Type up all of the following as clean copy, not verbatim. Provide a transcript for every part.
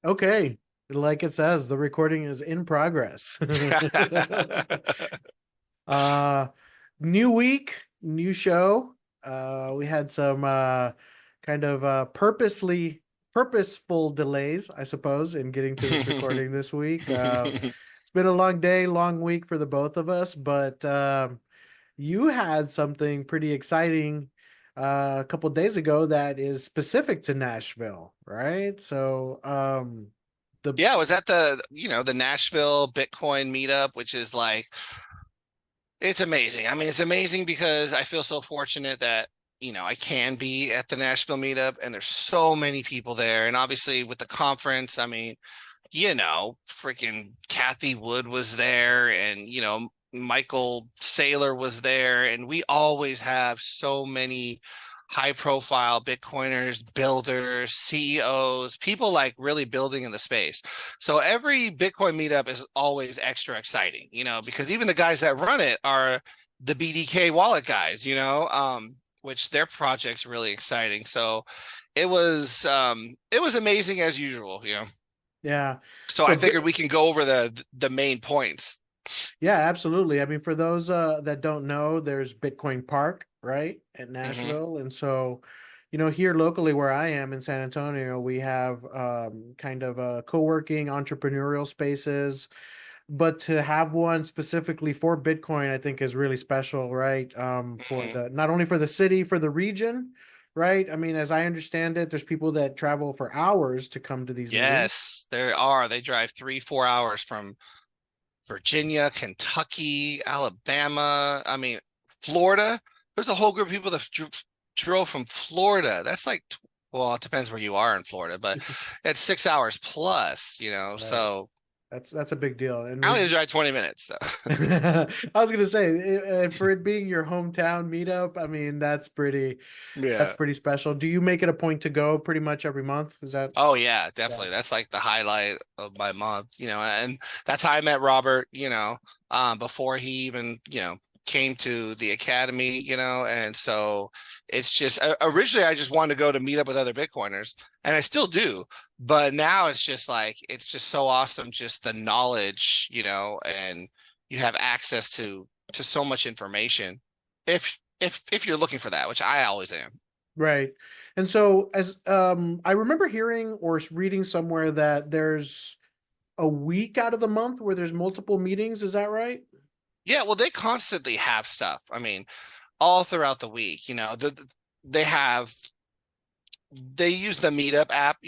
Okay. Like it says, the recording is in progress. uh New week, new show. We had some kind of purposeful delays, I suppose, in getting to this recording this week. It's been a long day, long week for the both of us, but you had something pretty exciting a couple days ago that is specific to Nashville, right? So the Yeah, I was at the Nashville Bitcoin meetup, which is like it's amazing. I mean, it's amazing because I feel so fortunate that, I can be at the Nashville meetup and there's so many people there. And obviously with the conference, I mean, freaking Kathy Wood was there and, Michael Saylor was there. And we always have so many high profile Bitcoiners, builders, CEOs, people like really building in the space. So every Bitcoin meetup is always extra exciting, because even the guys that run it are the BDK wallet guys, which their project's really exciting. So it was amazing as usual. yeah. So I So figured we can go over the main points. yeah, absolutely. I mean, for those that don't know, there's Bitcoin Park, right, at Hmm. Nashville. And so, here locally where I am in San Antonio, we have kind of co-working entrepreneurial spaces. But to have one specifically for Bitcoin, I think is really special, right? For Hmm. the not only for the city, for the region, right? I mean, as I understand it, there's people that travel for hours to come to these meetings. Yes, there are. They drive 3, 4 hours from Virginia, Kentucky, Alabama. I mean, Florida. There's a whole group of people that drove from Florida. That's like, well, it depends where you are in Florida, but it's 6 hours plus. Right. So That's a big deal. And I would only you, drive 20 minutes. So. I was gonna say, for it being your hometown meetup, I mean, that's Yeah. pretty special. Do you make it a point to go pretty much every month? Is that Oh yeah, yeah? definitely. That's like the highlight of my month, and that's how I met Robert, before he even, came to the academy, and so it's just originally I just wanted to go to meet up with other Bitcoiners, and I still do, but now it's just like it's just so awesome, just the knowledge, and you have access to so much information if you're looking for that, which I always am. Right. And so as I remember hearing or reading somewhere that there's a week out of the month where there's multiple meetings. Is that right? Yeah, well, they constantly have stuff. I mean, all throughout the week. They have they use the Meetup app.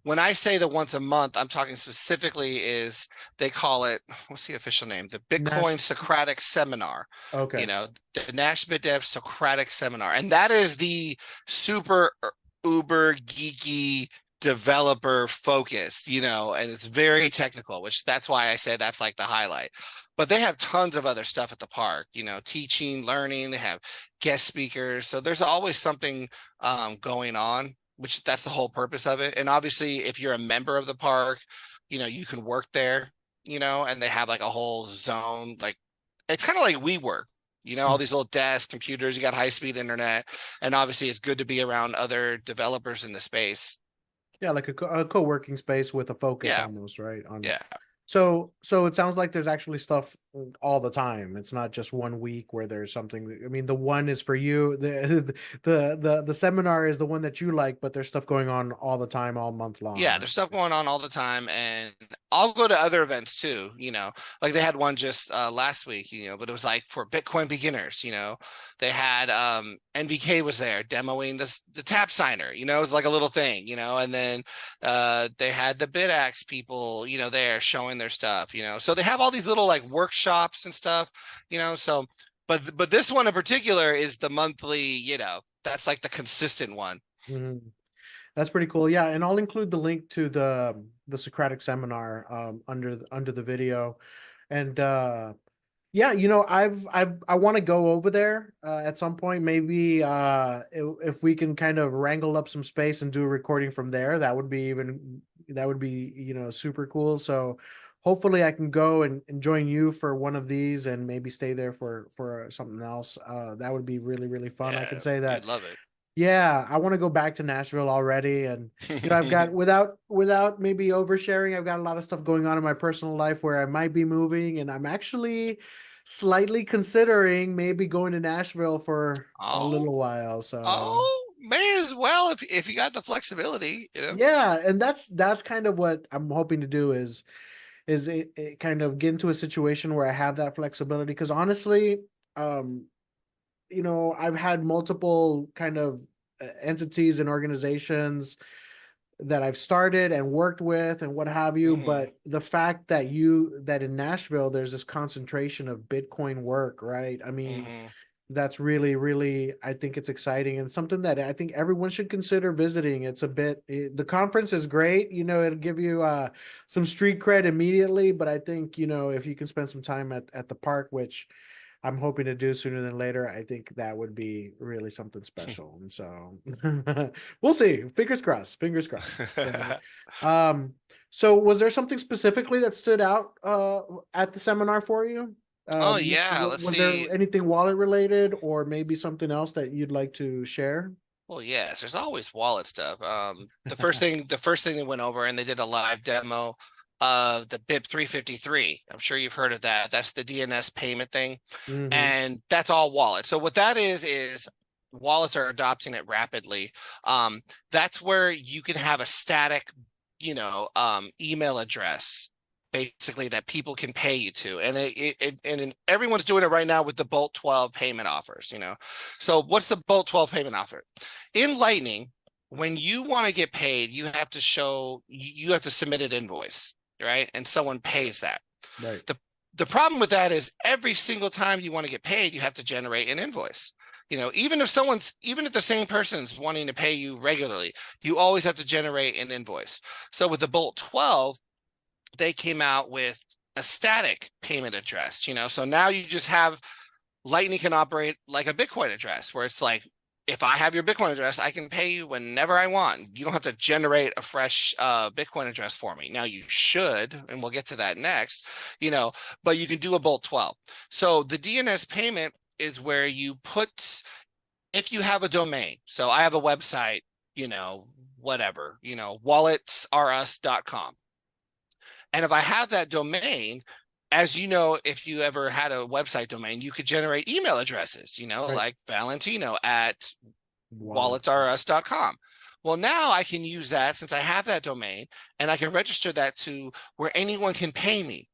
When I say the once a month, I'm talking specifically is they call it, what's the official name? The Bitcoin Nash. Socratic Seminar, Okay. the NashBitDevs Socratic Seminar. And that is the super uber geeky developer focus, and it's very technical, which that's why I said that's like the highlight. But they have tons of other stuff at the park, teaching, learning, they have guest speakers. So there's always something going on, which that's the whole purpose of it. And obviously, if you're a member of the park, you can work there, and they have like a whole zone. Like it's kind of like WeWork, all these little desks, computers, you got high speed internet. And obviously, it's good to be around other developers in the space. Yeah, like a co-working space with a focus Yeah. almost, right? On Yeah. so it sounds like there's actually stuff all the time. It's not just one week where there's something. I mean, the one is for you. The seminar is the one that you like, but there's stuff going on all the time, all month long, Yeah, right? there's stuff going on all the time, and I'll go to other events too. Like they had one just last week, but it was like for Bitcoin beginners. They had NVK was there demoing the tap signer, it was like a little thing, and then they had the BitAxe people, there showing their stuff. So they have all these little like workshops and stuff. So but this one in particular is the monthly, that's like the consistent one. Mhm. That's pretty cool. Yeah, and I'll include the link to the Socratic seminar under the video. And yeah, I want to go over there at some point. Maybe if we can kind of wrangle up some space and do a recording from there, that would be super cool. So hopefully I can go and join you for one of these and maybe stay there for something else. That would be really really fun. I can Yeah, say you'd that love it. Yeah, I want to go back to Nashville already, and I've got without maybe oversharing, I've got a lot of stuff going on in my personal life where I might be moving, and I'm actually slightly considering maybe going to Nashville for a Oh, little while. So may as well if you got the flexibility, you know. yeah, and that's kind of what I'm hoping to do is it kind of get into a situation where I have that flexibility because honestly, um, I've had multiple kind of entities and organizations that I've started and worked with and what have you. Hmm. But the fact that in Nashville, there's this concentration of Bitcoin work, right? I mean, Hmm. that's really, really, I think it's exciting and something that I think everyone should consider visiting. The conference is great. It'll give you some street cred immediately. But I think, if you can spend some time at the park, which I'm hoping to do sooner than later. I think that would be really something special. And so we'll see. Fingers crossed. Fingers crossed. Um, so was there something specifically that stood out at the seminar for you? Oh yeah, let's Was there see. anything wallet related or maybe something else that you'd like to share? Well, yes, there's always wallet stuff. The first thing they went over, and they did a live demo of the BIP 353. I'm sure you've heard of that. That's the DNS payment thing, Hmm. and that's all wallet. So what that is wallets are adopting it rapidly. That's where you can have a static, email address basically that people can pay you to, and everyone's doing it right now with the Bolt 12 payment offers. So what's the Bolt 12 payment offer? In Lightning, when you want to get paid, you have to submit an invoice, right? And someone pays that. Right. The the problem with that is every single time you want to get paid, you have to generate an invoice. Even if the same person's wanting to pay you regularly, you always have to generate an invoice. So with the Bolt 12, they came out with a static payment address. So now you just have Lightning can operate like a Bitcoin address where it's like, if I have your Bitcoin address, I can pay you whenever I want. You don't have to generate a fresh Bitcoin address for me. Now you should, and we'll get to that next, but you can do a Bolt 12. So the DNS payment is where you put, if you have a domain. So I have a website, whatever, walletsrus.com. And if I have that domain, as you know, if you ever had a website domain, you could generate email addresses, Right. like Valentino at Wallet. walletsrus.com. Well, now I can use that since I have that domain and I can register that to where anyone can pay me.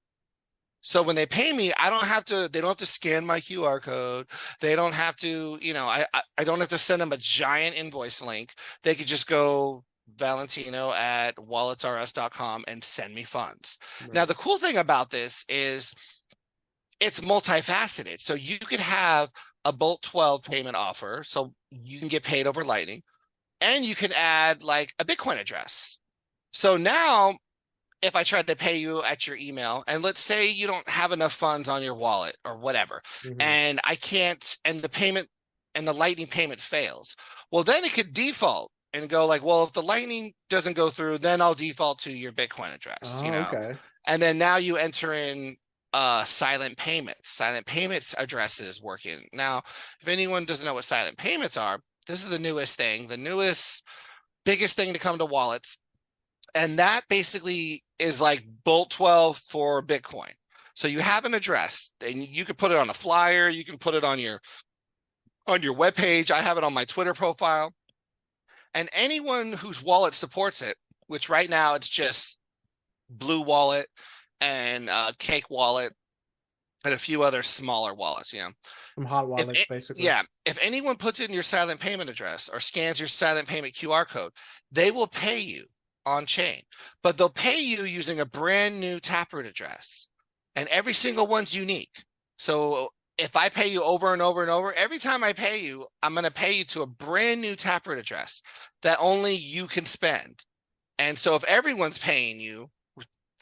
So when they pay me, they don't have to scan my QR code. They don't have to, I don't have to send them a giant invoice link. They could just go Valentino at walletsrs.com and send me funds. Now, Right. the cool thing about this is it's multifaceted. So you could have a Bolt 12 payment offer. So you can get paid over Lightning and you can add like a Bitcoin address. So now if I tried to pay you at your email, and let's say you don't have enough funds on your wallet or whatever, Hmm. and I can't, and the payment and the Lightning payment fails, well, then it could default and go like, well, if the Lightning doesn't go through, then I'll default to your Bitcoin address. Oh, okay. And then now you enter in silent payments addresses working. Now, if anyone doesn't know what silent payments are, this is the newest thing, the newest, biggest thing to come to wallets, and that basically is like Bolt 12 for Bitcoin. So you have an address and you can put it on a flyer, you can put it on your webpage. I have it on my Twitter profile. And anyone whose wallet supports it, which right now it's just Blue Wallet and Cake Wallet and a few other smaller wallets. Some hot If wallets, it, basically. yeah, if anyone puts in your silent payment address or scans your silent payment QR code, they will pay you on chain, but they'll pay you using a brand new Taproot address, and every single one's unique. So if I pay you over and over and over, every time I pay you, I'm going to pay you to a brand new Taproot address that only you can spend. And so if everyone's paying you,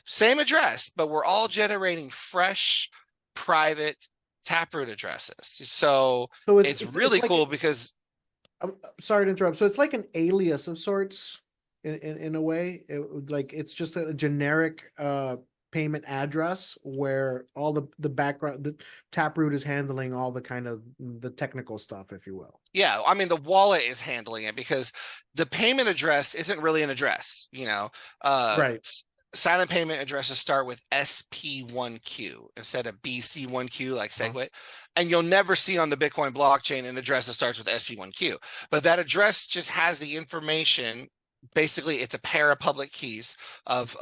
same address, but we're all generating fresh private Taproot addresses. So So it's really cool because I'm sorry to interrupt. So it's like an alias of sorts in a way. Like it's just a generic payment address where all the background, the Taproot is handling all the kind of the technical stuff, if you will. Yeah, I mean the wallet is handling it because the payment address isn't really an address, Right. Silent payment addresses start with SP1Q instead of BC1Q like Uh-huh. SegWit. And you'll never see on the Bitcoin blockchain an address that starts with SP1Q. But that address just has the information. Basically, it's a pair of public keys of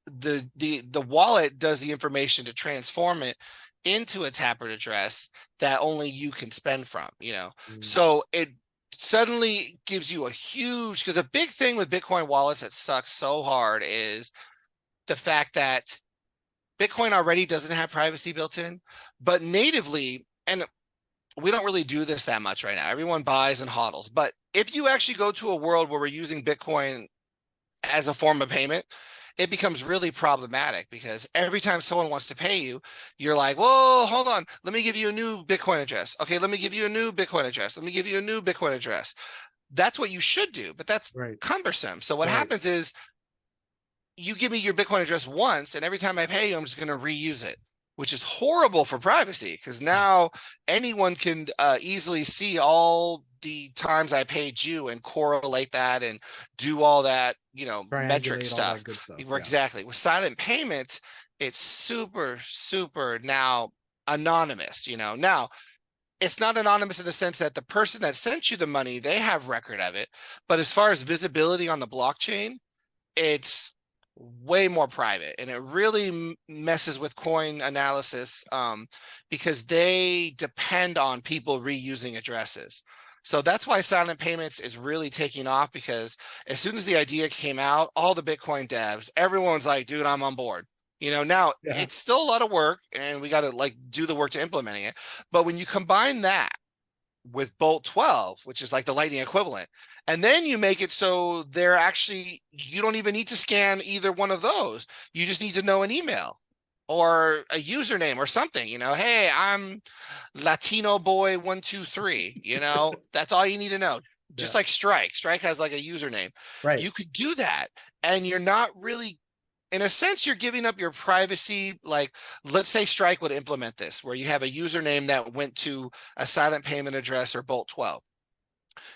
the wallet does the information to transform it into a Taproot address that only you can spend from, Mm. so it suddenly gives you a huge, because a big thing with Bitcoin wallets that sucks so hard is the fact that Bitcoin already doesn't have privacy built in, but natively, and we don't really do this that much right now, everyone buys and hodls, but if you actually go to a world where we're using Bitcoin as a form of payment, it becomes really problematic because every time someone wants to pay you, you're like, whoa, hold on, let me give you a new Bitcoin address. Okay, let me give you a new Bitcoin address. Let me give you a new Bitcoin address. That's what you should do, but that's Right. cumbersome. So what Right. happens is you give me your Bitcoin address once, and every time I pay you, I'm just going to reuse it, which is horrible for privacy because now anyone can easily see all the times I paid you and correlate that and do all that, metric Triangulate all that stuff. good stuff. Yeah. Exactly. With silent payments, it's super, super now anonymous, Now, it's not anonymous in the sense that the person that sent you the money, they have record of it. But as far as visibility on the blockchain, it's way more private, and it really messes with coin analysis because they depend on people reusing addresses. So that's why silent payments is really taking off, because as soon as the idea came out, all the Bitcoin devs, everyone's like, dude, I'm on board. Now Yeah. it's still a lot of work and we got to like do the work to implementing it. But when you combine that with Bolt 12, which is like the Lightning equivalent. And then you make it so they're actually, you don't even need to scan either one of those. You just need to know an email or a username or something, hey, I'm Latino boy 123, that's all you need to know. Just Yeah. like Strike. Strike has like a username. Right. You could do that and you're not really, in a sense, you're giving up your privacy. Like, let's say Strike would implement this where you have a username that went to a silent payment address or Bolt 12.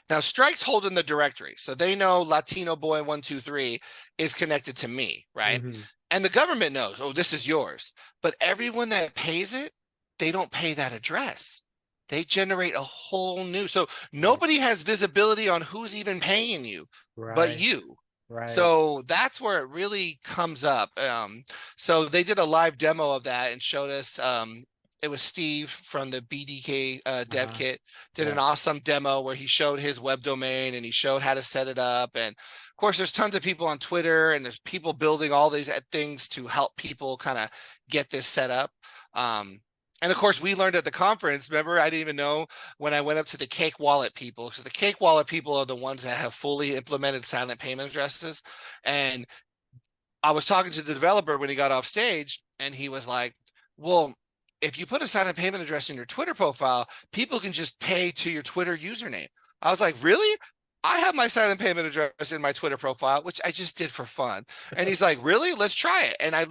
Now, Strike's holding the directory, so they know Latino Boy 123 is connected to me, right? Hmm. And the government knows, oh, this is yours. But everyone that pays it, they don't pay that address. They generate a whole new, so Right. nobody has visibility on who's even paying you but Right. you. Right. So that's where it really comes up. So they did a live demo of that and showed us. It was Steve from the BDK Dev Uh-huh. Kit did an Yeah. awesome demo where he showed his web domain and he showed how to set it up. And of course, there's tons of people on Twitter and there's people building all these things to help people kind of get this set up. Um, and of course, we learned at the conference. Remember, I didn't even know when I went up to the Cake Wallet people, because the Cake Wallet people are the ones that have fully implemented silent payment addresses. And I was talking to the developer when he got off stage, and he was like, well, if you put a silent payment address in your Twitter profile, people can just pay to your Twitter username. I was like, really? I have my silent payment address in my Twitter profile, which I just did for fun. And he's like, really? Let's try it. And I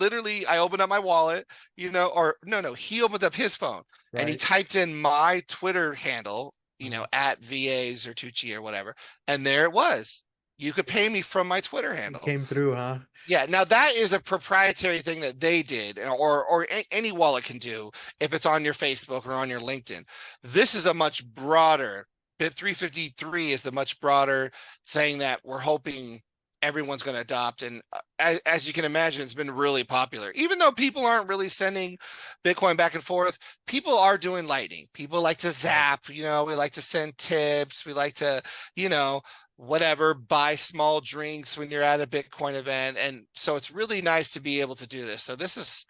opened up my wallet, or no, he opened up his phone and he Right. typed in my Twitter handle, Uh-huh. at VAs or Tucci or whatever. And there it was. You could pay me from my Twitter It handle. came through, huh? Yeah, now that is a proprietary thing that they did, or any wallet can do if it's on your Facebook or on your LinkedIn. This is a much broader. Bit 353 is the much broader thing that we're hoping everyone's going to adopt. And as you can imagine, it's been really popular. Even though people aren't really sending Bitcoin back and forth, people are doing Lightning. People like to Right. zap. We like to send tips. We like to, you know, whatever, buy small drinks when you're at a Bitcoin event. And so it's really nice to be able to do this. So this is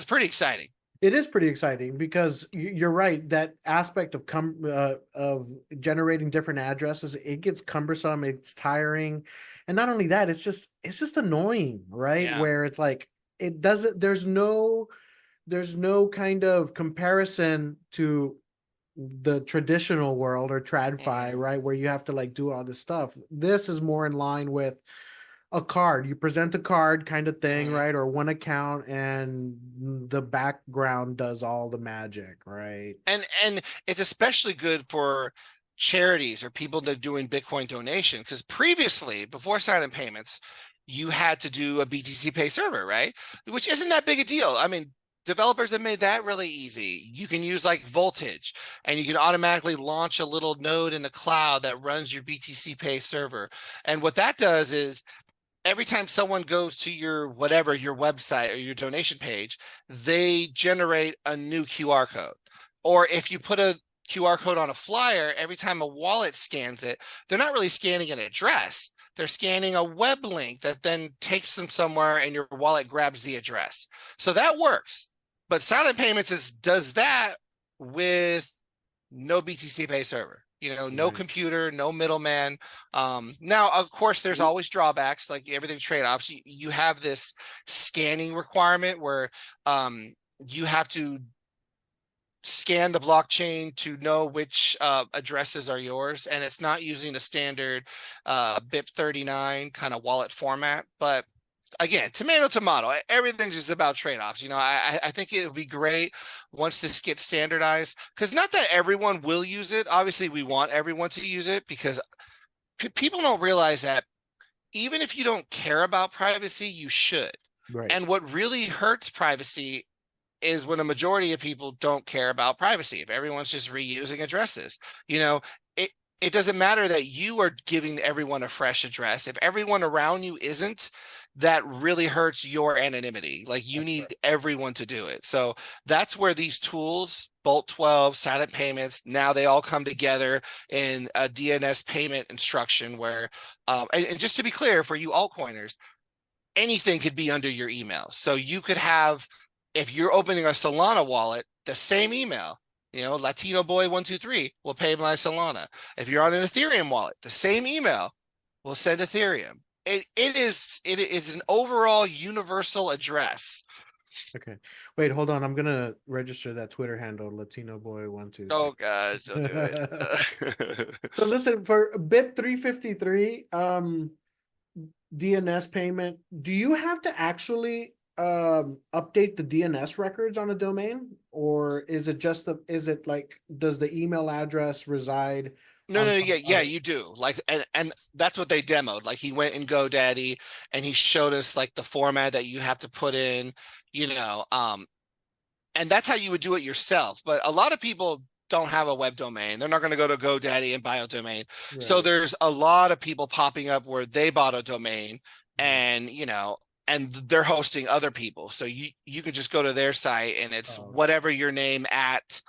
pretty exciting. It is pretty exciting because you're right. That aspect of generating different addresses, it gets cumbersome. It's tiring, and not only that, it's just annoying, right? Yeah. Where it's like it doesn't. There's no kind of comparison to the traditional world or TradFi, Mhm. right? Where you have to like do all this stuff. This is more in line with, a card. You present a card kind of thing, Mhm. right? Or one account, and the background does all the magic, right? And it's especially good for charities or people that are doing Bitcoin donation, because previously, before silent payments, you had to do a BTC Pay server, right? Which isn't that big a deal. I mean, developers have made that really easy. You can use like Voltage, and you can automatically launch a little node in the cloud that runs your BTC Pay server. And what that does is every time someone goes to your whatever, your website or your donation page, they generate a new QR code. Or if you put a QR code on a flyer, every time a wallet scans it, they're not really scanning an address. They're scanning a web link that then takes them somewhere and your wallet grabs the address. So that works. But Silent Payments does that with no BTC Pay server. No Right. computer, no middleman. Now, of course, there's always drawbacks, like everything trade-offs. You have this scanning requirement where you have to scan the blockchain to know which addresses are yours, and it's not using the standard BIP39 kind of wallet format. But again, tomato. Everything's just about trade-offs. I think it would be great once this gets standardized, because not that everyone will use it. Obviously, we want everyone to use it, because people don't realize that even if you don't care about privacy, you should. Right. And what really hurts privacy is when a majority of people don't care about privacy. If everyone's just reusing addresses, you know, it it doesn't matter that you are giving everyone a fresh address. If everyone around you isn't, that really hurts your anonymity. Like, you That's right. need everyone to do it. So that's where these tools, Bolt 12, silent payments, now they all come together in a DNS payment instruction where, and just to be clear for you altcoiners, anything could be under your email. So you could have, if you're opening a Solana wallet, the same email, Latino boy 123 will pay my Solana. If you're on an Ethereum wallet, the same email will send Ethereum. It is an overall universal address. Okay. Wait, hold on. I'm gonna register that Twitter handle, Latino Boy 123. Oh gosh, don't do it. So listen, for BIP 353, DNS payment, do you have to actually update the DNS records on a domain? Or is it just is it like, does the email address reside No, on no, some yeah, other? you do. Like, and that's what they demoed. Like, he went in GoDaddy and he showed us like the format that you have to put in, you know, um, and that's how you would do it yourself. But a lot of people don't have a web domain. They're not going to go to GoDaddy and buy a domain. So Right. there's a lot of people popping up where they bought a domain, Mhm. and and they're hosting other people. So you can just go to their site and it's Oh, whatever your name at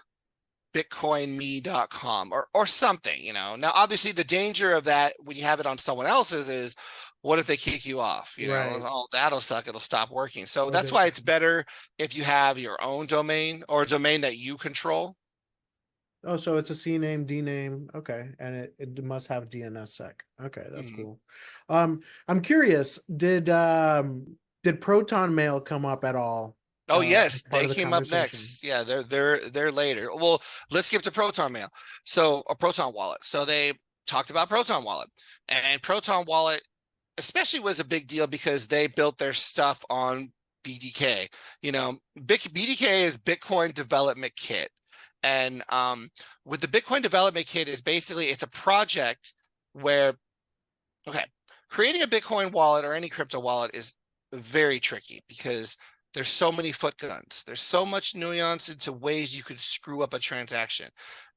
bitcoinme.com or something. Now, obviously, the danger of that when you have it on someone else's is, what if they kick you off? right. Oh, that'll suck. It'll stop working. So Or that's the why it's better if you have your own domain or a domain that you control. Oh, so it's a C name, D name. Okay. And it must have DNSSEC. Okay, that's Mhm. cool. I'm curious, did Proton Mail come up at all Oh as yes, part they of the came up conversation? next. Yeah, they're later. Well, let's skip to Proton Mail. So a Proton Wallet. So they talked about Proton Wallet, and Proton Wallet especially was a big deal because they built their stuff on BDK. BDK is Bitcoin Development Kit. And with the Bitcoin Development Kit is basically, it's a project where, okay, creating a Bitcoin wallet or any crypto wallet is very tricky because there's so many foot guns. There's so much nuance into ways you could screw up a transaction.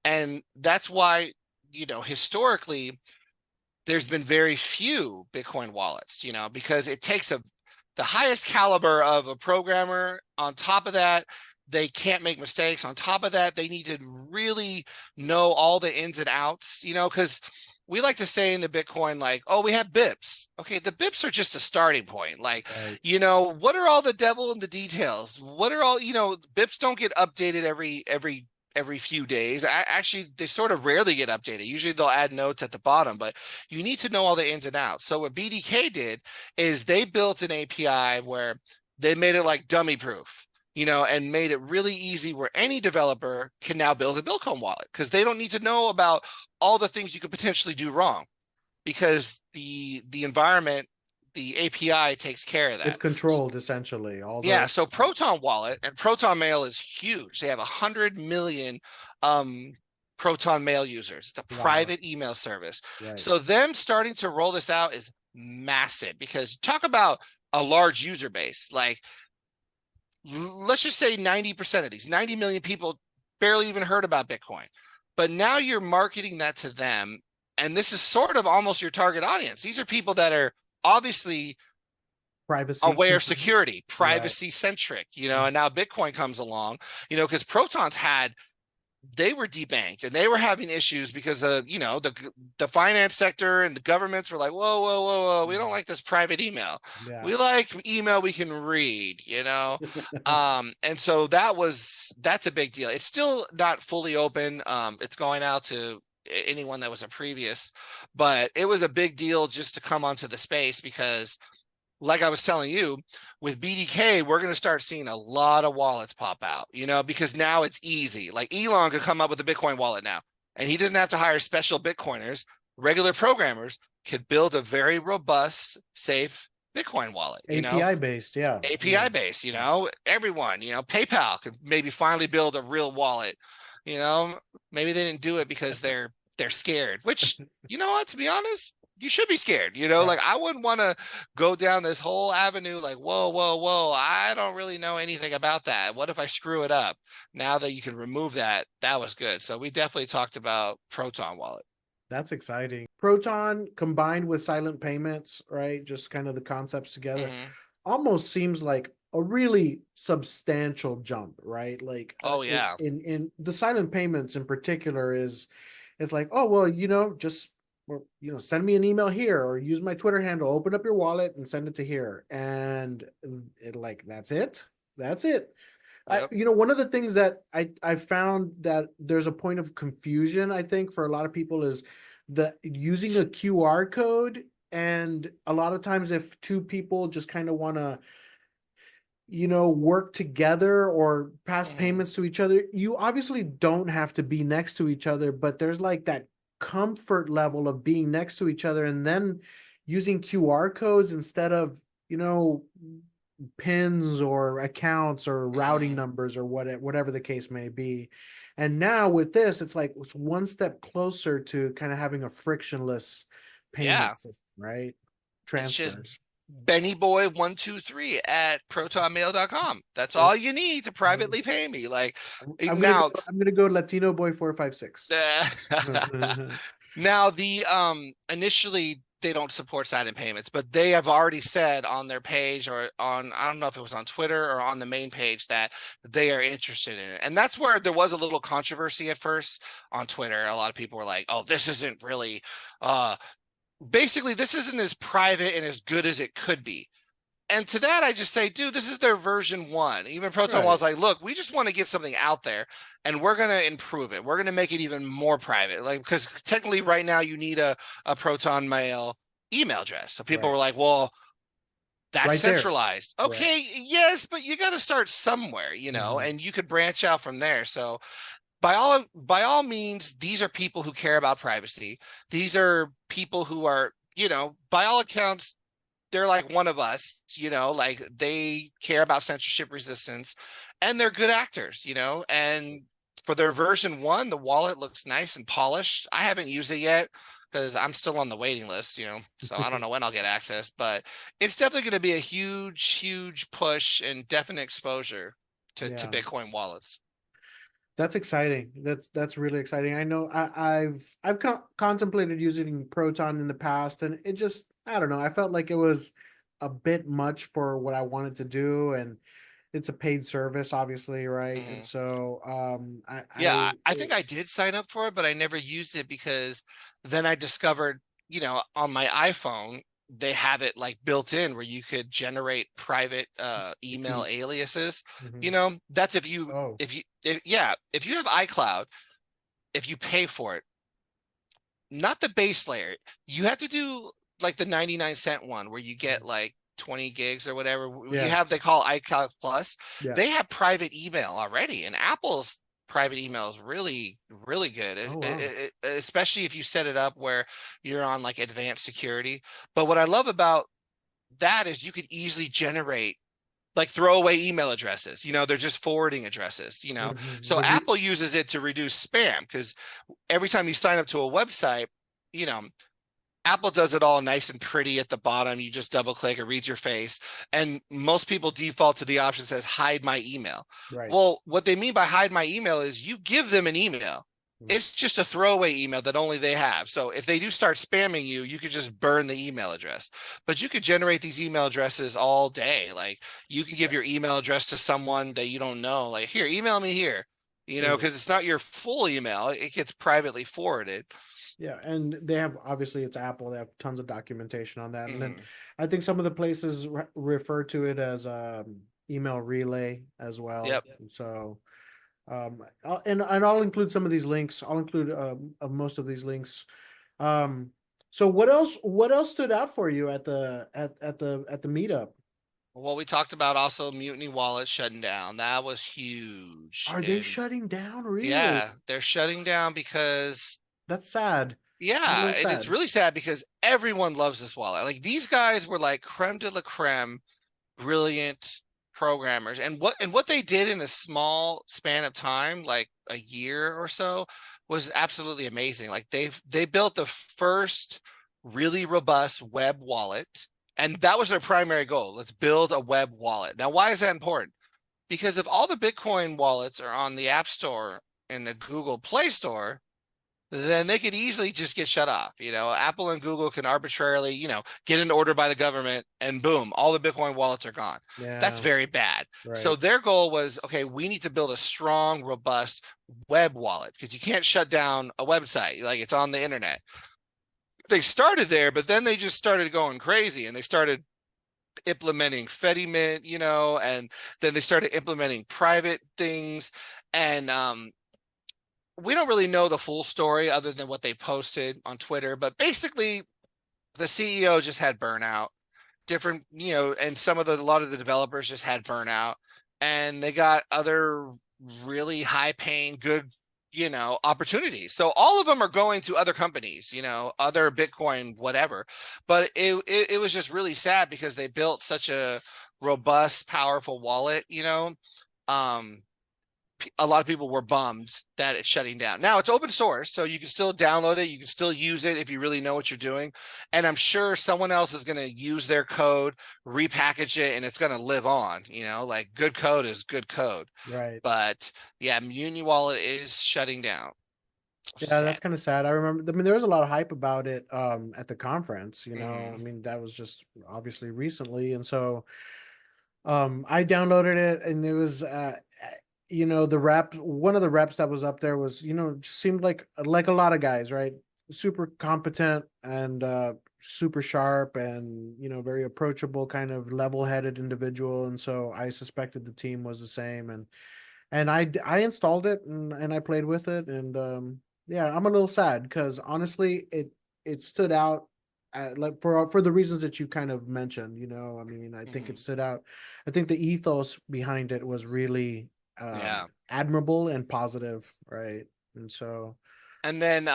And that's why, historically, there's been very few Bitcoin wallets, because it takes the highest caliber of a programmer. On top of that, they can't make mistakes. On top of that, they need to really know all the ins and outs, because we like to say in the Bitcoin, like, oh, we have BIPs. Okay, the BIPs are just a starting point. Like, Right. what are all the devil in the details? What are all, BIPs don't get updated every few days. Actually, they sort of rarely get updated. Usually they'll add notes at the bottom, but you need to know all the ins and outs. So what BDK did is they built an API where they made it like dummy proof, and made it really easy where any developer can now build a Bitcoin wallet because they don't need to know about all the things you could potentially do wrong, because the environment the API takes care of It's that. controlled essentially. All Yeah, the so Proton Wallet and Proton Mail is huge. They have 100 million Proton Mail users. It's a wow, private email service. right. So them starting to roll this out is massive, because talk about a large user base. Like, let's just say 90% of these 90 million people barely even heard about Bitcoin. But now you're marketing that to them. And this is sort of almost your target audience. These are people that are obviously Privacy aware of concern. security, Right. privacy centric, and now Bitcoin comes along, because Protons they were debanked and they were having issues because the finance sector and the governments were like, whoa, whoa, whoa, whoa, we don't like this private email. Yeah. We like email we can read. And so that's a big deal. It's still not fully open. It's going out to anyone that was a previous, but it was a big deal just to come onto the space, because like I was telling you, with BDK, we're going to start seeing a lot of wallets pop out, because now it's easy. Like Elon could come up with a Bitcoin wallet now, and he doesn't have to hire special Bitcoiners. Regular programmers could build a very robust, safe Bitcoin wallet, API based, yeah. Yeah. API based, everyone, PayPal could maybe finally build a real wallet, you know, maybe they didn't do it because they're scared, which, what, to be honest, you should be scared, Right. like I wouldn't want to go down this whole avenue like, whoa, whoa, whoa, I don't really know anything about that. What if I screw it up? Now that you can remove that, that was good. So we definitely talked about Proton Wallet. That's exciting. Proton combined with silent payments, right? Just kind of the concepts together, Hmm. almost seems like a really substantial jump, right? Like Oh yeah. in the silent payments in particular is like, oh well, just send me an email here or use my Twitter handle, open up your wallet and send it to here, and it like that's it. That's it. Yep. One of the things that I found that there's a point of confusion, I think, for a lot of people is the using a QR code. And a lot of times if two people just kind of want to, work together or pass Hmm. payments to each other, you obviously don't have to be next to each other, but there's like that comfort level of being next to each other and then using QR codes instead of, you know, pins or accounts or routing Hmm. numbers or whatever the case may be. And now with this, it's like it's one step closer to kind of having a frictionless payment Yeah. system, right? It's just Transfers. BennyBoy123 at protonmail.com. That's all It's you need to privately pay me. Like I'm gonna go now, I'm gonna go Latino Boy 456. now the initially they don't support silent payments, but they have already said on their page or on, I don't know if it was on Twitter or on the main page, that they are interested in it. And that's where there was a little controversy at first on Twitter. A lot of people were like, oh, this isn't really basically this isn't as private and as good as it could be. And to that, I just say, dude, this is their version one. Even Proton Right, Wall's like, look, we just want to get something out there and we're going to improve it. We're going to make it even more private. Like, because technically right now you need a Proton Mail email address. So people right, were like, well, that's right there. centralized. Right. Okay, yes, but you got to start somewhere, Mhm. and you could branch out from there. So by all means, these are people who care about privacy. These are people who are, by all accounts, they're like one of us, like they care about censorship resistance, and they're good actors, and for their version one, the wallet looks nice and polished. I haven't used it yet because I'm still on the waiting list, so I don't know when I'll get access, but it's definitely going to be a huge, huge push and definite exposure to Yeah. Bitcoin wallets. That's exciting. That's really exciting. I know I've contemplated using Proton in the past, and it just I don't know. I felt like it was a bit much for what I wanted to do, and it's a paid service, obviously, right? And Mhm. so Yeah, I think I did sign up for it, but I never used it because then I discovered, on my iPhone, they have it like built in where you could generate private email aliases. Mhm. That's if you Oh, if you have iCloud, if you pay for it, not the base layer, you have to do like the 99 cent one where you get like 20 gigs or whatever. You yeah, have, they call iCloud Plus. yeah. They have private email already, and Apple's private email is really, really good, Oh wow. especially if you set it up where you're on like advanced security. But what I love about that is you could easily generate like throwaway email addresses. They're just forwarding addresses. Mhm. So Apple uses it to reduce spam because every time you sign up to a website, you know, Apple does it all nice and pretty at the bottom. You just double click, it reads your face. And most people default to the option that says hide my email. Right. Well, what they mean by hide my email is you give them an email. Mm. It's just a throwaway email that only they have. So if they do start spamming you, you could just burn the email address. But you could generate these email addresses all day. Like you can give your email address to someone that you don't know. Like, here, email me here, Mm. because it's not your full email. It gets privately forwarded. Yeah, and they have, obviously it's Apple. They have tons of documentation on that, and then Mhm. I think some of the places refer to it as email relay as well. Yep. So and I'll include some of these links. I'll include most of these links. Um, so what else stood out for you at the meetup? Well, we talked about also Mutiny Wallet shutting down. That was huge. Are they And shutting down? Really? yeah, they're shutting down because, That's sad. A yeah, little and it's sad. really sad because everyone loves this wallet. Like these guys were like creme de la creme, brilliant programmers. And what they did in a small span of time, like a year or so, was absolutely amazing. Like they built the first really robust web wallet, and that was their primary goal. Let's build a web wallet. Now, why is that important? Because if all the Bitcoin wallets are on the App Store and the Google Play Store, then they could easily just get shut off. Apple and Google can arbitrarily, get an order by the government and boom, all the Bitcoin wallets are gone. That's Yeah, very bad. So right. their goal was, okay, we need to build a strong, robust web wallet because you can't shut down a website. Like it's on the internet. They started there, but then they just started going crazy and they started implementing Fedimint, and then they started implementing private things. And we don't really know the full story other than what they posted on Twitter, but basically the CEO just had burnout. Different, and a lot of the developers just had burnout, and they got other really high paying, good, opportunities. So all of them are going to other companies, other Bitcoin, whatever. But it was just really sad because they built such a robust, powerful wallet, um, a lot of people were bummed that it's shutting down. Now it's open source, so you can still download it. You can still use it if you really know what you're doing. And I'm sure someone else is going to use their code, repackage it, and it's going to live on. Like good code is good code. Right. But yeah, Muni Wallet is shutting down, which is Yeah, sad. that's kind of sad. I remember, I mean, there was a lot of hype about it at the conference, I Mhm. mean, that was just obviously recently. And so I downloaded it and it was the rep one of the reps that was up there was, just seemed like a lot of guys, right? Super competent and super sharp and, very approachable, kind of level-headed individual. And so I suspected the team was the same, and I installed it and I played with it, and yeah, I'm a little sad because honestly it stood out, like for the reasons that you kind of mentioned. I mean, I think it Mhm. stood out. I think the ethos behind it was really Yeah. admirable and positive, right? And so, And then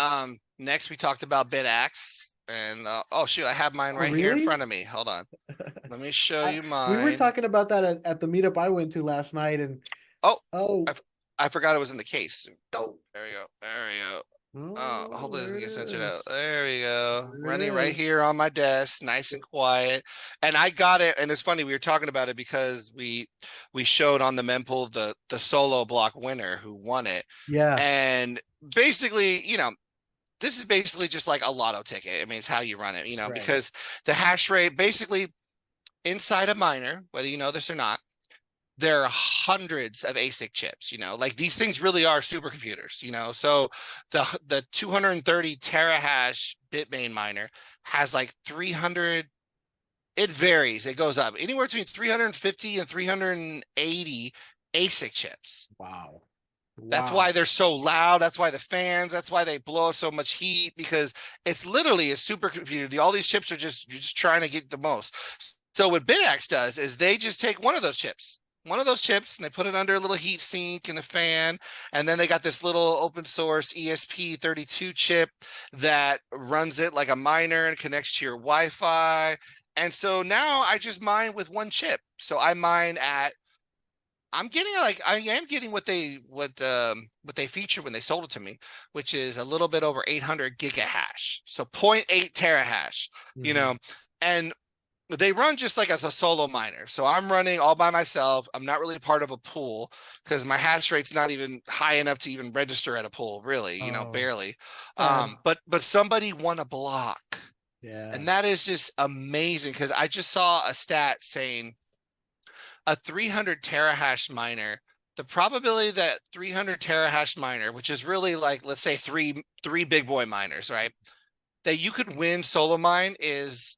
next we talked about BitAxe. And oh shoot, I have mine oh right here in really? front of me. Hold on. Let me show you We were mine. talking about that at the meetup I went to last night, and Oh, I, oh, f- I forgot it was in the case. oh, There we go. There we go. Oh, oh, hopefully it there doesn't it get censored out. is. There we go. There Running it right is. here on my desk, nice and quiet. And I got it. And it's funny, we were talking about it because we showed on the mempool the solo block winner who won it. Yeah, And basically, this is basically just like a lotto ticket. I mean, it's how you run it, right. because the hash rate basically inside a miner, whether you know this or not, there are hundreds of ASIC chips, like these things really are supercomputers, so the 230 terahash bitmain miner has like 300. It varies, it goes up anywhere between 350 and 380 ASIC chips. Wow. That's why Wow. they're so loud. That's why the fans, that's why they blow so much heat, because it's literally a supercomputer. All these chips are you're just trying to get the most. So what BitAxe does is they just take one of those chips, and they put it under a little heat sink and a fan. And then they got this little open source ESP32 chip that runs it like a miner and connects to your Wi-Fi. And so now I just mine with one chip. So I mine at, I am getting what they feature when they sold it to me, which is a little bit over 800 gigahash. So zero point 0.8 terahash, you Mhm. know, and they run just like as a solo miner. So I'm running all by myself. I'm not really part of a pool because my hash rate's not even high enough to even register at a pool, really, Oh, barely. uh, But somebody won a block. yeah. And that is just amazing because I just saw a stat saying a 300 terahash miner, the probability that 300 terahash miner, which is really like, let's say three big boy miners, right? That you could win solo mine is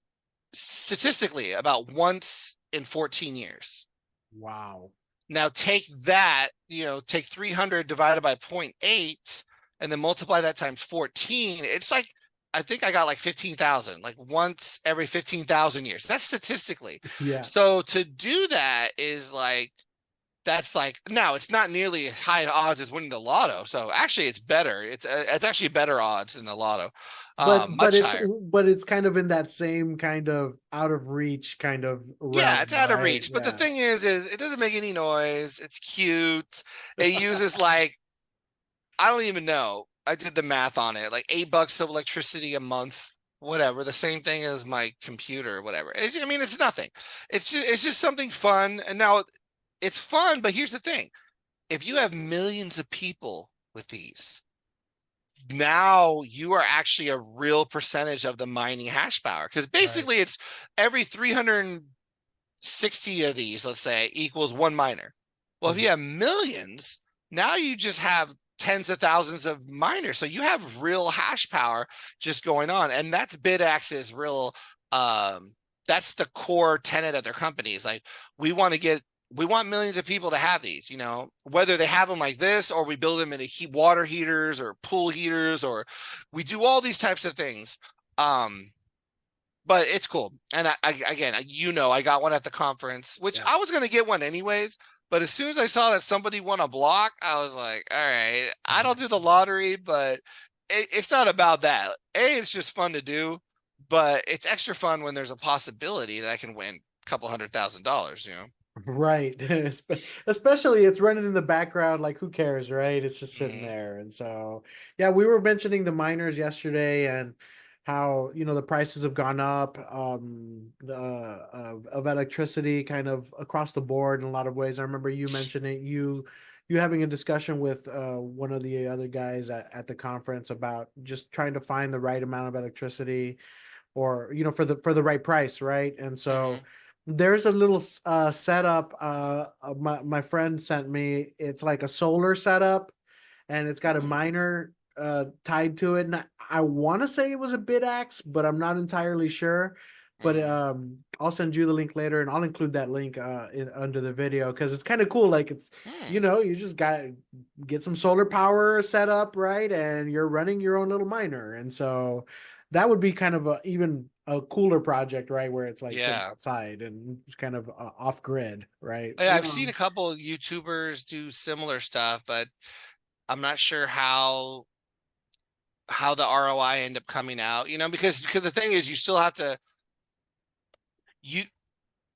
statistically about once in 14 years. Wow. Now take that, take 300 divided by zero point 0.8 and then multiply that times 14. It's like, I think I got like 15,000, like once every 15,000 years. That's statistically. Yeah. So to do that is like, that's like, now it's not nearly as high odds as winning the lotto. So actually it's better. It's actually better odds than the lotto. But Much it's higher. kind of in that same kind of out of reach kind of Yeah, it's realm, out of right? reach. But the Yeah. thing is it doesn't make any noise. It's cute. It uses like, I don't even know. I did the math on it, like $8 of electricity a month, whatever. The same thing as my computer, whatever. I mean, it's nothing. It's just something fun. And now it's fun, but here's the thing. If you have millions of people with these, now you are actually a real percentage of the mining hash power. Because Right. basically it's every 360 of these, let's say, equals one miner. Well, if Mhm. you have millions, now you just have tens of thousands of miners. So you have real hash power just going on. And that's BitAxe's real that's the core tenet of their company. Is like, we want to get we want millions of people to have these, whether they have them like this or we build them in water heaters or pool heaters, or we do all these types of things. But it's cool. And again, I got one at the conference, which Yeah. I was going to get one anyways. But as soon as I saw that somebody won a block, I was like, all right, I don't do the lottery, but it's not about that. It's just fun to do, but it's extra fun when there's a possibility that I can win a couple $100,000. Right. Especially it's running in the background, like who cares, right? It's just sitting Hmm. there. And so, yeah, we were mentioning the miners yesterday and how, the prices have gone up, of electricity kind of across the board in a lot of ways. I remember you mentioning you having a discussion with one of the other guys at the conference about just trying to find the right amount of electricity or for the right price, right? And so Hmm. there's a little setup my friend sent me. It's like a solar setup and it's got a Hmm. miner tied to it. And I want to say it was a BitAxe, but I'm not entirely sure. But Hmm. I'll send you the link later, and I'll include that link under the video because it's kind of cool. Like it's Hmm. you just got get some solar power set up, right, and you're running your own little miner, and so that would be kind of a even a cooler project, right, where it's like sitting Yeah. outside and it's kind of off grid, right? Yeah, I've seen a couple of YouTubers do similar stuff, but I'm not sure how the ROI end up coming out, because the thing is you still have to you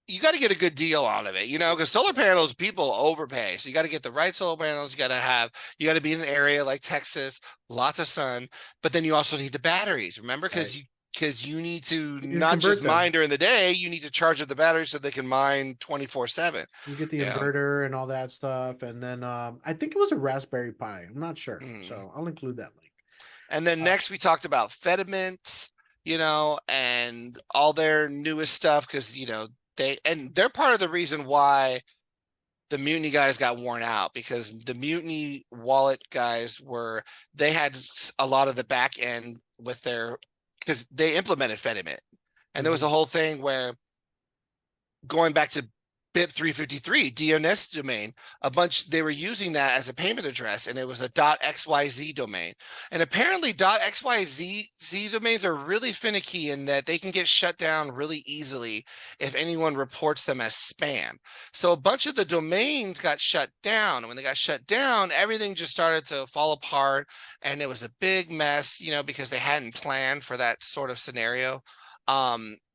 you got to get a good deal out of it, because solar panels people overpay. So you got to get the right solar panels, you got to be in an area like Texas, lots of sun, but then you also need the batteries. Remember, Right. because you need to You need to not just convert mine them. during the day, you need to charge up the batteries so they can mine 24/7. You get the Yeah. inverter and all that stuff, and then I think it was a Raspberry Pi. I'm not sure, Mm. so I'll include that link. And then Uh, next we talked about Fedimint, and all their newest stuff because they're part of the reason why the Mutiny guys got worn out, because the Mutiny wallet guys they had a lot of the back end with their, because they implemented Fedimint, and there was mhm. a whole thing where, going back to BIP 353 DNS domain, they were using that as a payment address, and it was a .xyz domain. And apparently .xyz domains are really finicky in that they can get shut down really easily if anyone reports them as spam. So a bunch of the domains got shut down, and when they got shut down, everything just started to fall apart, and it was a big mess, because they hadn't planned for that sort of scenario.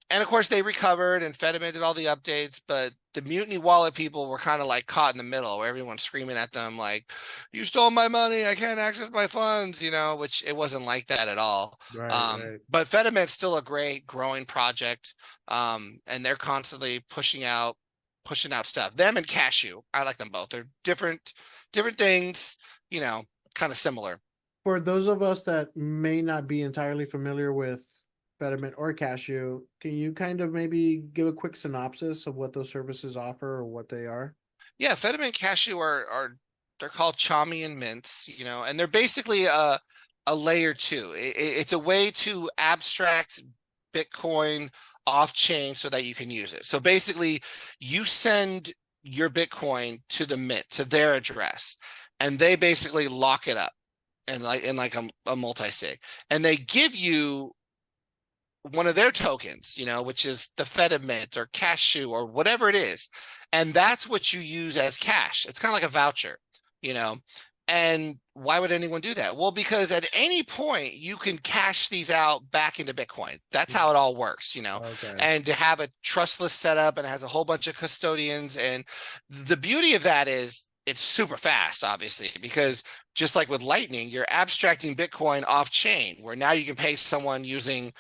and of course they recovered and Fedimint did all the updates, but the Mutiny Wallet people were kind of like caught in the middle where everyone's screaming at them like, you stole my money, I can't access my funds, which it wasn't like that at all. Right, right. But Fedimint's still a great growing project. And they're constantly pushing out stuff. Them and Cashu, I like them both. They're different things, kind of similar. For those of us that may not be entirely familiar with Fedimint or Cashew, can you kind of maybe give a quick synopsis of what those services offer or what they are? Yeah, Fedimint Cashew are they're called Chami and Mints, and they're basically a layer two. It's a way to abstract Bitcoin off chain so that you can use it. So basically, you send your Bitcoin to the mint to their address, and they basically lock it up and like a multi-sig, and they give you one of their tokens, which is the Fedimint or Cashew or whatever it is. And that's what you use as cash. It's kind of like a voucher, you know. And why would anyone do that? Well, because at any point you can cash these out back into Bitcoin. That's how it all works, Okay. and to have a trustless setup and it has a whole bunch of custodians. And the beauty of that is it's super fast, obviously, because just like with Lightning, you're abstracting Bitcoin off chain, where now you can pay someone using,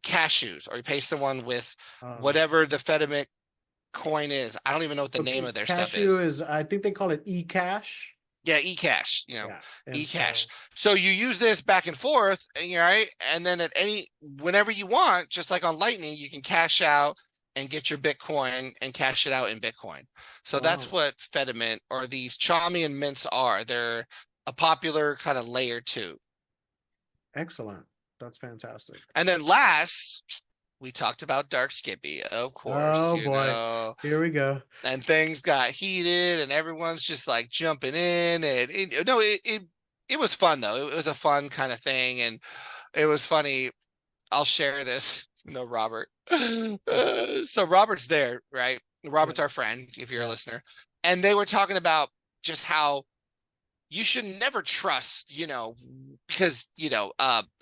cashews, or you pay someone with whatever the Fedimint coin is. I don't even know what the name of their stuff Cashew is. is, I think they call it ecash. Yeah, ecash, Yeah. And ecash. so, So you use this back and forth, right? And then whenever you want, just like on Lightning, you can cash out and get your Bitcoin and cash it out in Bitcoin. So that's wow, what Fedimint or these Chami and Mints are. They're a popular kind of layer two. excellent. That's fantastic. And then last, we talked about Dark Skippy, of course, Oh boy. Here we go. and things got heated and everyone's just like jumping in. And it was fun though. It was a fun kind of thing. And it was funny. I'll share this. No, Robert. So Robert's there, right? Yeah. Robert's our friend, if you're a Yeah. listener. And they were talking about just how you should never trust, because,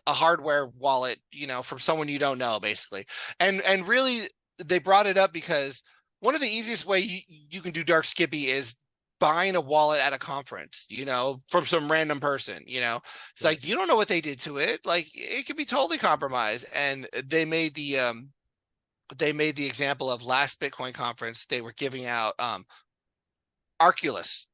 a hardware wallet, from someone you don't know, basically. And really, they brought it up because one of the easiest way you can do Dark Skippy is buying a wallet at a conference, from some random person, it's Right. like, you don't know what they did to it. Like, it could be totally compromised. And they made the example of last Bitcoin conference. They were giving out Arculus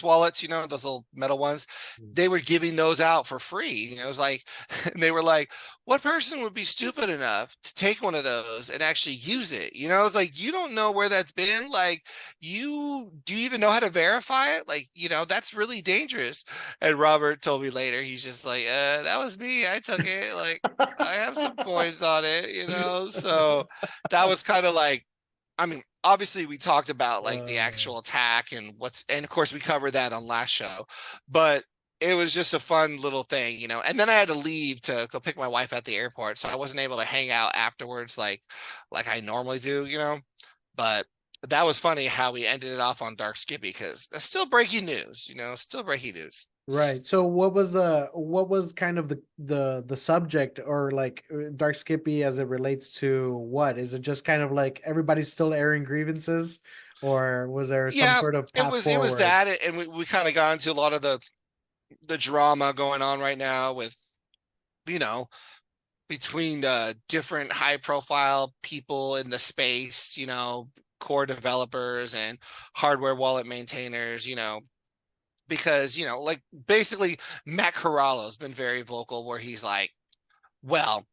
wallets, those little metal ones. Mm. They were giving those out for free. It was like, and they were like, what person would be stupid enough to take one of those and actually use it? It's like, you don't know where that's been. Like, do you even know how to verify it? Like, that's really dangerous. And Robert told me later, he's just like, that was me. I took it. Like, I have some coins on it, so that was kind of like, I mean, obviously we talked about like the actual attack and and of course we covered that on last show, but it was just a fun little thing, and then I had to leave to go pick my wife at the airport. So I wasn't able to hang out afterwards like I normally do, but that was funny how we ended it off on Dark Skippy, because that's still breaking news, still breaking news. Right. So what was kind of the subject, or like Dark Skippy as it relates to what? Is it just kind of like everybody's still airing grievances, or was there some Yeah, sort of it path was forward? that, and we kind of got into a lot of the drama going on right now with, you know between different high profile people in the space, core developers and hardware wallet maintainers, because, like basically Matt Corallo's been very vocal where he's like, well,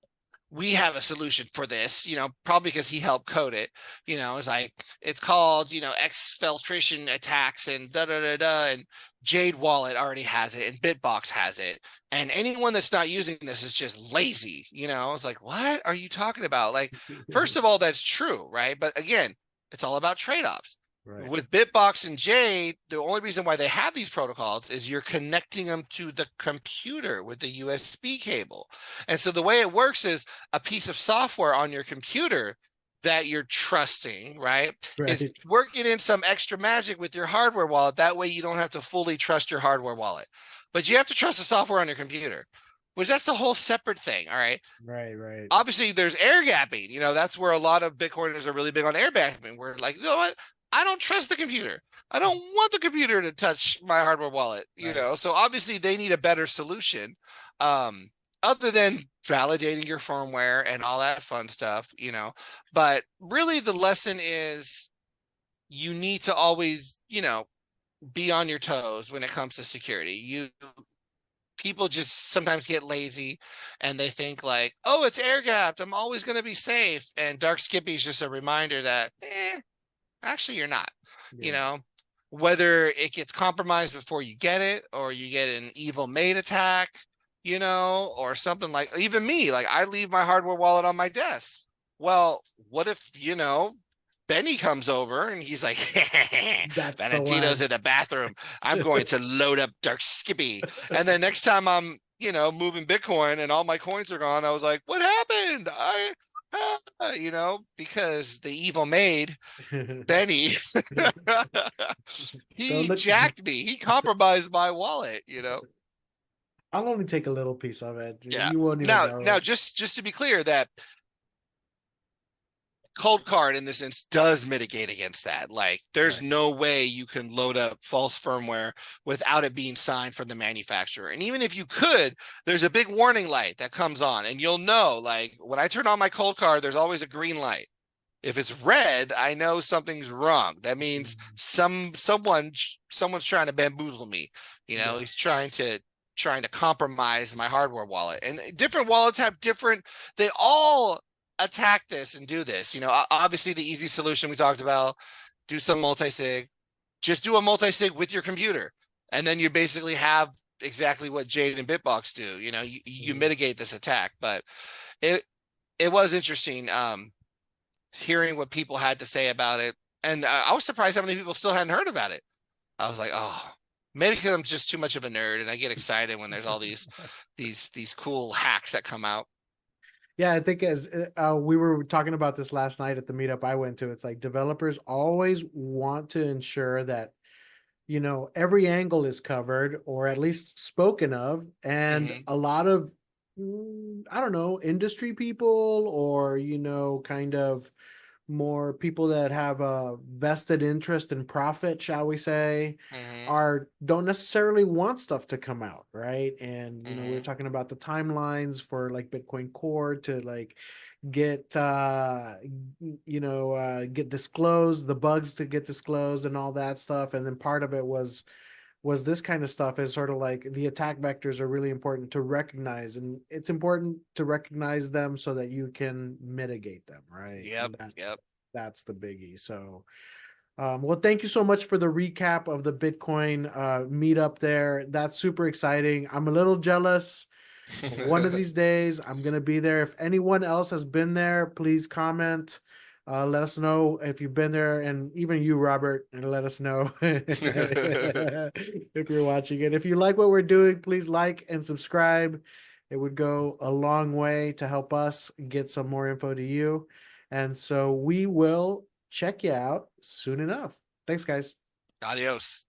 we have a solution for this, probably because he helped code it. It's like, it's called, exfiltration attacks and da da da da. And Jade Wallet already has it and Bitbox has it. And anyone that's not using this is just lazy. It's like, what are you talking about? Like, first of all, that's true, right? But again, it's all about trade-offs. Right. With Bitbox and Jade, the only reason why they have these protocols is you're connecting them to the computer with the USB cable. And so the way it works is a piece of software on your computer that you're trusting, right, is Right. working in some extra magic with your hardware wallet. That way you don't have to fully trust your hardware wallet, but you have to trust the software on your computer. which that's the whole separate thing. All right. Right, right. Obviously there's air gapping, that's where a lot of Bitcoiners are really big on air gapping. We're like, you know what? I don't trust the computer. I don't want the computer to touch my hardware wallet, Right. So obviously they need a better solution. Um, Other than validating your firmware and all that fun stuff, But really the lesson is you need to always, be on your toes when it comes to security. People just sometimes get lazy and they think like, oh, it's air gapped, I'm always going to be safe. And Dark Skippy is just a reminder that actually you're not, you Yeah. know, whether it gets compromised before you get it or you get an evil maid attack, or something. Like even me, like I leave my hardware wallet on my desk. Well, what if, Benny comes over and he's like, That's the Valentino's one. in the bathroom. I'm going to load up Dark Skippy. And then next time I'm, moving Bitcoin and all my coins are gone, I was like, what happened? Because the evil maid, Benny, Don't he look. jacked me. He compromised my wallet. I'll only take a little piece of it. Yeah. You won't even Now, know. just to be clear, that cold card in this instance does mitigate against that. Like there's Right. no way you can load up false firmware without it being signed from the manufacturer. And even if you could, there's a big warning light that comes on and you'll know, like when I turn on my cold card, there's always a green light. If it's red, I know something's wrong. That means Mhm. someone's trying to bamboozle me. Yeah. He's trying to compromise my hardware wallet. And different wallets have different, they all attack this and do this. Obviously the easy solution we talked about, do some multi-sig, just do a multi-sig with your computer. And then you basically have exactly what Jade and Bitbox do. You Mhm. mitigate this attack. But it it was interesting hearing what people had to say about it. And I was surprised how many people still hadn't heard about it. I was like, oh, maybe because I'm just too much of a nerd and I get excited when there's all these cool hacks that come out. Yeah, I think as we were talking about this last night at the meetup I went to, it's like developers always want to ensure that every angle is covered or at least spoken of, and Mm-hmm. a lot of I don't know, industry people or kind of more people that have a vested interest in profit, shall we say, Mm-hmm. are don't necessarily want stuff to come out, right? And we were Mm-hmm. talking about the timelines for like Bitcoin Core to like get get disclosed, the bugs to get disclosed and all that stuff. And then part of it was this kind of stuff is sort of like the attack vectors are really important to recognize, and it's important to recognize them so that you can mitigate them, right? Yep. And Yep. that's the biggie. So well, thank you so much for the recap of the Bitcoin meetup there. That's super exciting. I'm a little jealous. One of these days, I'm gonna be there. If anyone else has been there, please comment. Let us know if you've been there, and even you, Robert, and let us know if you're watching it. If you like what we're doing, please like and subscribe. It would go a long way to help us get some more info to you. And so we will check you out soon enough. Thanks, guys. Adios.